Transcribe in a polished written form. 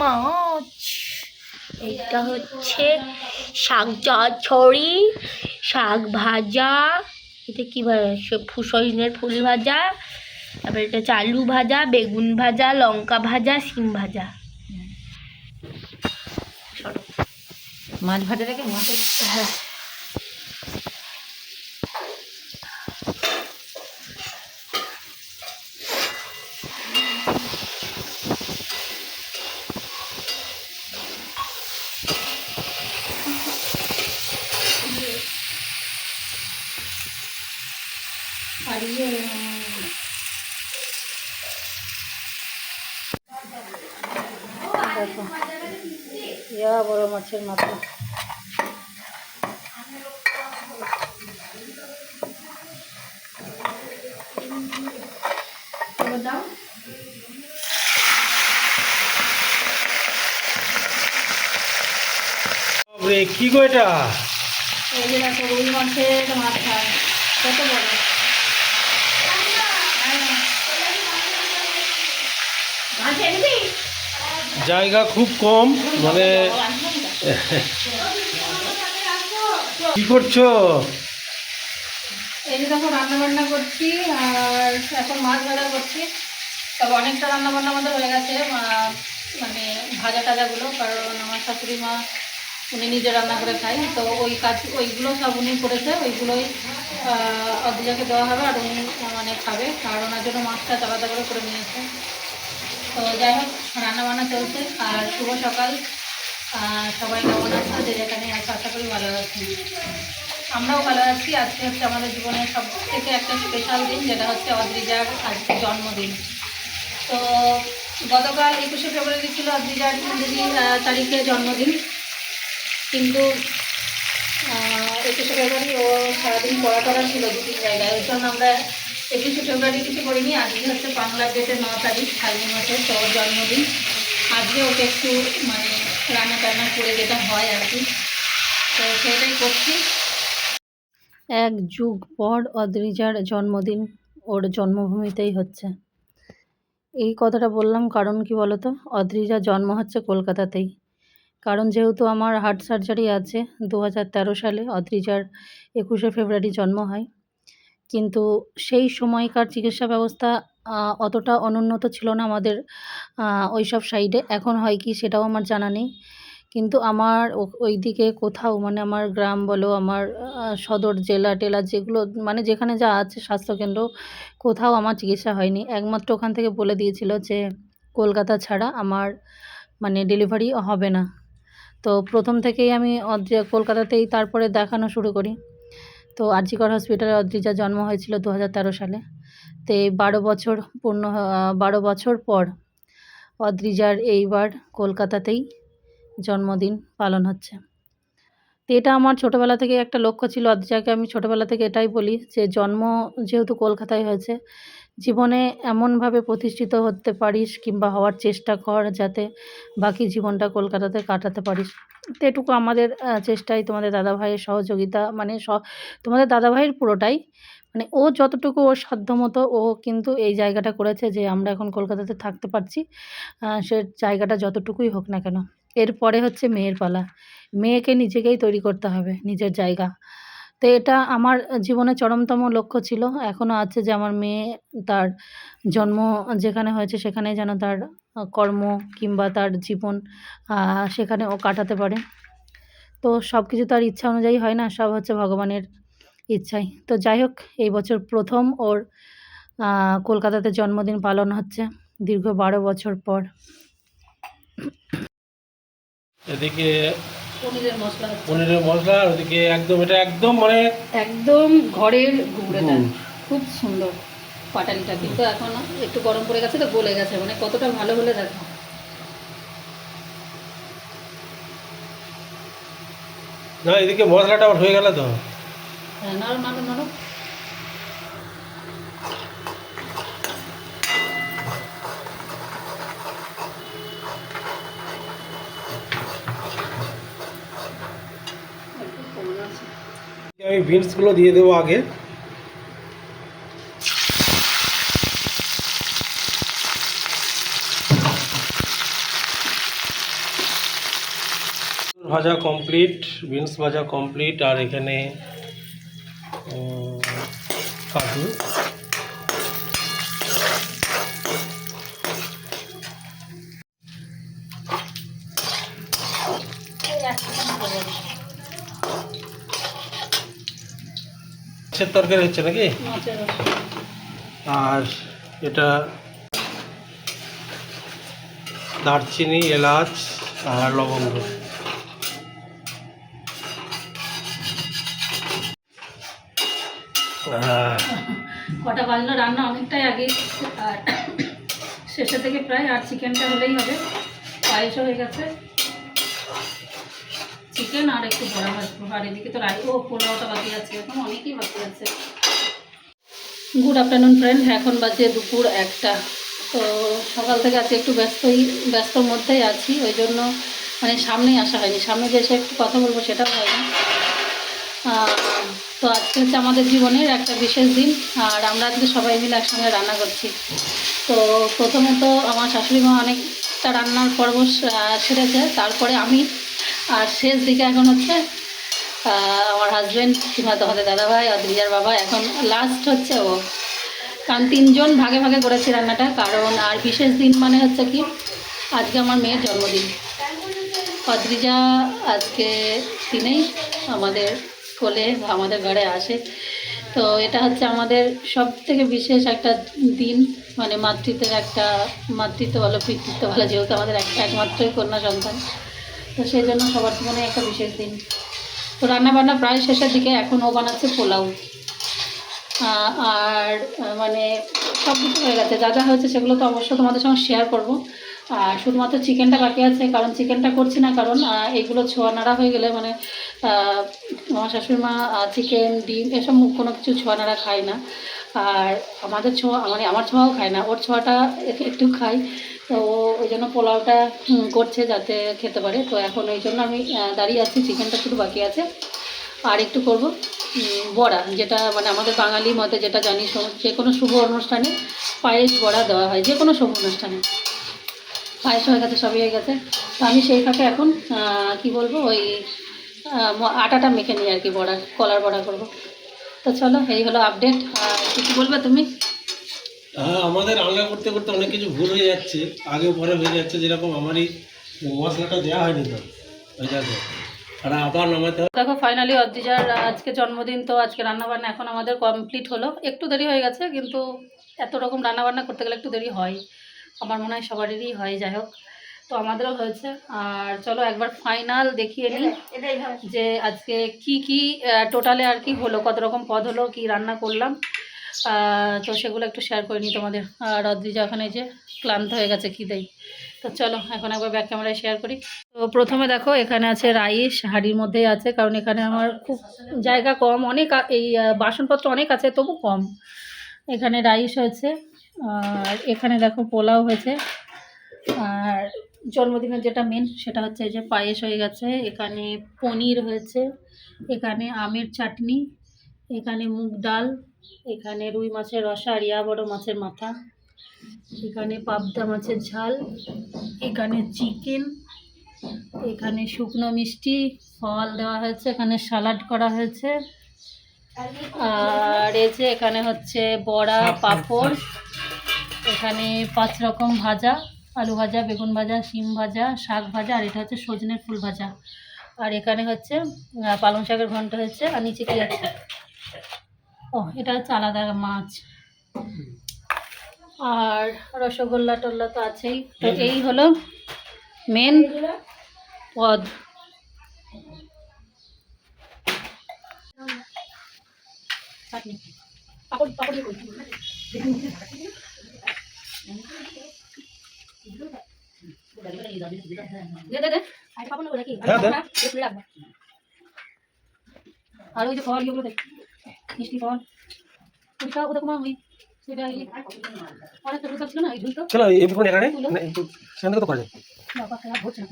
মাছ, এটা হচ্ছে শাক চচ্চড়ি, শাক ভাজা, এটা কি সজনের ফুল ভাজা, তারপরে এটা আলু ভাজা, বেগুন ভাজা, লঙ্কা ভাজা, শিম ভাজা। মাছ ভাজা রেখে মাছ, হ্যাঁ দেখো ইয়া বড় মাছের মাথা। কি গো এটা? এই যে দেখো রুই মাছের মাথা, কত বড়। জায়গা খুব কম, মানে কি করছো? এই যে দেখো রান্না বান্না করছি, আর এখন মাছ ভাজা করছি। তবে অনেকটা রান্না বান্না আমাদের হয়ে গেছে, মানে ভাজা টাজাগুলো, কারণ আমার শাশুড়ি মা উনি নিজে রান্না করে খাই, তো ওইগুলো সব উনি করেছে, ওইগুলোই অদ্রিজাকে দেওয়া হবে, আর উনি মানে খাবে, আর ওনার জন্য মাছটা আলাদা করে নিয়েছে। তো যাই হোক, রান্না বান্না চলছে। আর শুভ সকাল, সবাই কেমন আছে, যে যেখানে আছে আশা করি ভালো আছি। আমরাও ভালো আছি। আজকে হচ্ছে আমাদের জীবনের সব থেকে একটা স্পেশাল দিন, যেটা হচ্ছে অদ্রিজার আজকে জন্মদিন। তো গতকাল 21শে ফেব্রুয়ারি ছিল অদ্রিজার তারিখে জন্মদিন, কিন্তু 21শে ফেব্রুয়ারি ও সারাদিন পড়া ছিল 2-3 জায়গায়, ওই জন্য আমরা 21শে ফেব্রুয়ারি কিছু করিনি। আজকে হচ্ছে বাংলার ডেটে 9 তারিখ, ফাল্গুন মাসের, তো ওর জন্মদিন। আজকে ওকে একটু মানে রান্না টান্না করে যেটা হয় আর কি, তো সেটাই করছি। 1 যুগ পর অদ্রিজার জন্মদিন ওর জন্মভূমিতেই হচ্ছে। এই কথাটা বললাম কারণ কি বলতো, অদ্রিজার জন্ম হচ্ছে কলকাতাতেই। কারণ যেহেতু আমার হার্ট সার্জারি আছে, 2013 সালে অদ্রিজার 21শে ফেব্রুয়ারি জন্ম হয়। কিন্তু সেই সময়কার চিকিৎসা ব্যবস্থা অতটা অনুন্নত ছিল না আমাদের ওইসব সাইডে। এখন হয় কি সেটাও আমার জানা নেই, কিন্তু আমার ওইদিকে কোথাও, মানে আমার গ্রাম বলো, আমার সদর জেলা টেলা যেগুলো, মানে যেখানে যা আছে স্বাস্থ্যকেন্দ্র, কোথাও আমার চিকিৎসা হয়নি। একমাত্র ওখান থেকে বলে দিয়েছিল যে কলকাতা ছাড়া আমার মানে ডেলিভারি হবে না। তো প্রথম থেকেই আমি কলকাতাতেই তারপরে দেখানো শুরু করি। তো আরজিকর হসপিটালে অদ্রিজার জন্ম হয়েছিল 2013 সালে। তো 12 বছর পর অদ্রিজার এইবার কলকাতাতেই জন্মদিন পালন হচ্ছে। তো এটা আমার ছোটোবেলা থেকে একটা লক্ষ্য ছিল। অদ্রিজাকে আমি ছোটোবেলা থেকে এটাই বলি যে জন্ম যেহেতু কলকাতায় হয়েছে, জীবনে এমনভাবে প্রতিষ্ঠিত হতে পারিস কিংবা হওয়ার চেষ্টা কর যাতে বাকি জীবনটা কলকাতাতে কাটাতে পারিস। তো এটুকু আমাদের চেষ্টায়, তোমাদের দাদাভাইয়ের সহযোগিতা, মানে তোমাদের দাদাভাইয়ের পুরোটাই, মানে ও যতটুকু ওর সাধ্যমতো ও কিন্তু এই জায়গাটা করেছে যে আমরা এখন কলকাতাতে থাকতে পারছি। সে জায়গাটা যতটুকুই হোক না কেন। এরপরে হচ্ছে মেয়ের পালা। মেয়েকে নিজেকেই তৈরি করতে হবে নিজের জায়গা। তো এটা আমার জীবনের চরমতম লক্ষ্য ছিল, এখনও আছে, যে আমার মেয়ে তার জন্ম যেখানে হয়েছে সেখানেই যেন তার কর্ম কিংবা তার জীবন সেখানে ও কাটাতে পারে। তো সব কিছু তার ইচ্ছা অনুযায়ী হয় না, সব হচ্ছে ভগবানের ইচ্ছাই। তো যাই হোক, এই বছর প্রথম ওর কলকাতাতে জন্মদিন পালন হচ্ছে দীর্ঘ 12 বছর পর। এদিকে পনিরের মশলা, আর ওদিকে এটা একদম মানে একদম ঘরের গুঁড়োটা, খুব সুন্দর পাটালিটা, কিন্তু এখন একটু গরম পড়ে গেছে তো গলে গেছে, মানে কতটা ভালো হলে দেখো। না, এদিকে মশলাটা আবার হয়ে গেল তো। হ্যাঁ, নাড়ো নাড়ো নাড়ো। আমি বিনসগুলো দিয়ে দেবো আগে। ভাজা কমপ্লিট, বিনস ভাজা কমপ্লিট, আর এখানে কাজু। মাছের তরকারি হচ্ছে নাকি? মাছের আর এটা দারচিনি, এলাচ আর লবঙ্গ। কটা বাজলো, রান্না অনেকটাই আগে, আর শেষে থেকে প্রায়, আর চিকেনটা হলেই হবে। পায়েসও হয়ে গেছে, চিকেন আর একটু বড়া ভাজবো। আর এদিকে তো পোলাওটা বাকি আছে, এখন অনেকই বাকি আছে। গুড আফটারনুন ফ্রেন্ড, এখন বাজে দুপুর 1টা। তো সকাল থেকে আজকে একটু ব্যস্তর মধ্যেই আছি, ওই জন্য মানে সামনেই আসা হয়নি। সামনে যে এসে একটু কথা বলবো সেটাও হয়নি। তো আজকে হচ্ছে আমাদের জীবনের একটা বিশেষ দিন, আর আমরা আজকে সবাই মিলে একসঙ্গে রান্না করছি। তো প্রথমত আমার শাশুড়ি মা অনেকটা রান্নার পর্ব সেরেছে, তারপরে আমি, আর শেষ দিকে এখন হচ্ছে আমার হাজব্যান্ড, কিংবা তোমাদের দাদাভাই, অদ্রিজার বাবা, এখন লাস্ট হচ্ছে ও। কারণ 3জন ভাগে ভাগে করেছি রান্নাটা। কারণ আর বিশেষ দিন মানে হচ্ছে কি, আজকে আমার মেয়ের জন্মদিন। অদ্রিজা আজকে দিনেই আমাদের কোলে বা আমাদের ঘরে আসে। তো এটা হচ্ছে আমাদের সব থেকে বিশেষ একটা দিন, মানে মাতৃত্ব বলো, পিতৃত্ব বলো, যেহেতু আমাদের একমাত্রই কন্যা সন্তান। তো সেই জন্য সবার জীবনে একটা বিশেষ দিন। তো রান্নাবান্না প্রায় শেষের দিকে, এখন ও বানাচ্ছে পোলাও। আর মানে সব কিছু হয়ে গেছে, যা যা হয়েছে সেগুলো তো অবশ্যই তোমাদের সঙ্গে শেয়ার করবো। আর শুধুমাত্র চিকেনটা বাকি আছে, কারণ চিকেনটা করছি না, কারণ এইগুলো ছোঁয়া নাড়া হয়ে গেলে, মানে আমার শাশুড়ি মা চিকেন, ডিম এসব কোনো কিছু ছোঁয়া নাড়া খায় না। আর আমাদের ছোঁয়া, মানে আমার ছোঁয়াও খায় না, ওর ছোঁয়াটা একটু খাই। তো ওই জন্য পোলাওটা করছে যাতে খেতে পারে। তো এখন ওই জন্য আমি দাঁড়িয়ে আছি, চিকেনটা শুধু বাকি আছে। আর একটু করব বড়া, যেটা মানে আমাদের বাঙালি মতে যেটা জানি, যে কোনো শুভ অনুষ্ঠানে পায়েস বড়া দেওয়া হয়, যে কোনো শুভ অনুষ্ঠানে। পায়েস হয়ে গেছে, সবই হয়ে গেছে। তো আমি সেই ফাঁকে এখন কি বলবো, ওই আটাটা মেখে নিই আর কি, কলার বড়া করব। তো চলো, এই হলো আপডেট। আর কিছু বলবে তুমি? হ্যাঁ, আমাদের রান্না করতে করতে অনেক কিছু ভুল হয়ে যাচ্ছে, আগে পরে হয়ে যাচ্ছে। যেরকম আমারই মশলাটা দেওয়া হয়নি তো, ওই যাবে আর আবার নামাতে হবে। দেখো, ফাইনালি অদ্রিজার আজকে জন্মদিন। তো আজকে রান্নাবান্না এখন আমাদের কমপ্লিট হলো। একটু দেরি হয়ে গেছে, কিন্তু এত রকম রান্নাবান্না করতে গেলে একটু দেরি হয়, আমার মনে হয় সবারই হয়। যাই হোক, তো আমাদেরও হয়েছে। আর চলো একবার ফাইনাল দেখিয়ে নিই যে আজকে কি টোটালে আর কি হলো, কত রকম পদ হলো, কি রান্না করলাম। তো সেগুলো একটু শেয়ার করে নিই তোমাদের। আর অদ্রিজা ওখানে যে ক্লান্ত হয়ে গেছে খিদেই। তো চলো এখন একবার ব্যাক ক্যামেরায় শেয়ার করি। তো প্রথমে দেখো, এখানে আছে রাইস, হাঁড়ির মধ্যেই আছে, কারণ এখানে আমার খুব জায়গা কম, অনেক এই বাসনপত্র অনেক আছে, তবু কম। এখানে রাইস হয়েছে, আর এখানে দেখো পোলাও হয়েছে, আর জন্মদিনের যেটা মেন সেটা হচ্ছে এই যে পায়েস হয়ে গেছে। এখানে পনির হয়েছে, এখানে আমের চাটনি, এখানে মুগ ডাল, এখানে রুই মাছের রসা আর বড় মাছের মাথা, এখানে পাবদা মাছের ঝাল, এখানে চিকেন, এখানে শুকনো মিষ্টি, ফল দেওয়া হয়েছে, এখানে সালাড করা হয়েছে, আর এই যে এখানে হচ্ছে বড়া, পাঁপড়, এখানে 5 রকম ভাজা, আলু ভাজা, বেগুন ভাজা, শিম ভাজা, শাক ভাজা, আর এটা হচ্ছে সজনের ফুল ভাজা। আর এখানে হচ্ছে পালং শাকের ঘন্ট হয়েছে। আর নিচে কি আছে, ও এটা হচ্ছে আলাদা মাছ। আর রসগোল্লা টোল্লা তো আছেই। তো এই হলো মেন পদ। আর ওই যে ফল, এগুলো দেখ, মিষ্টি ফল, ওইটা ওটা তোমার ওই সেটা অনেকটা ছিল না, এই ঝুলতো চলো এই এখানে সেখান থেকে তো করা যায়। বাবা খারাপ হচ্ছে না।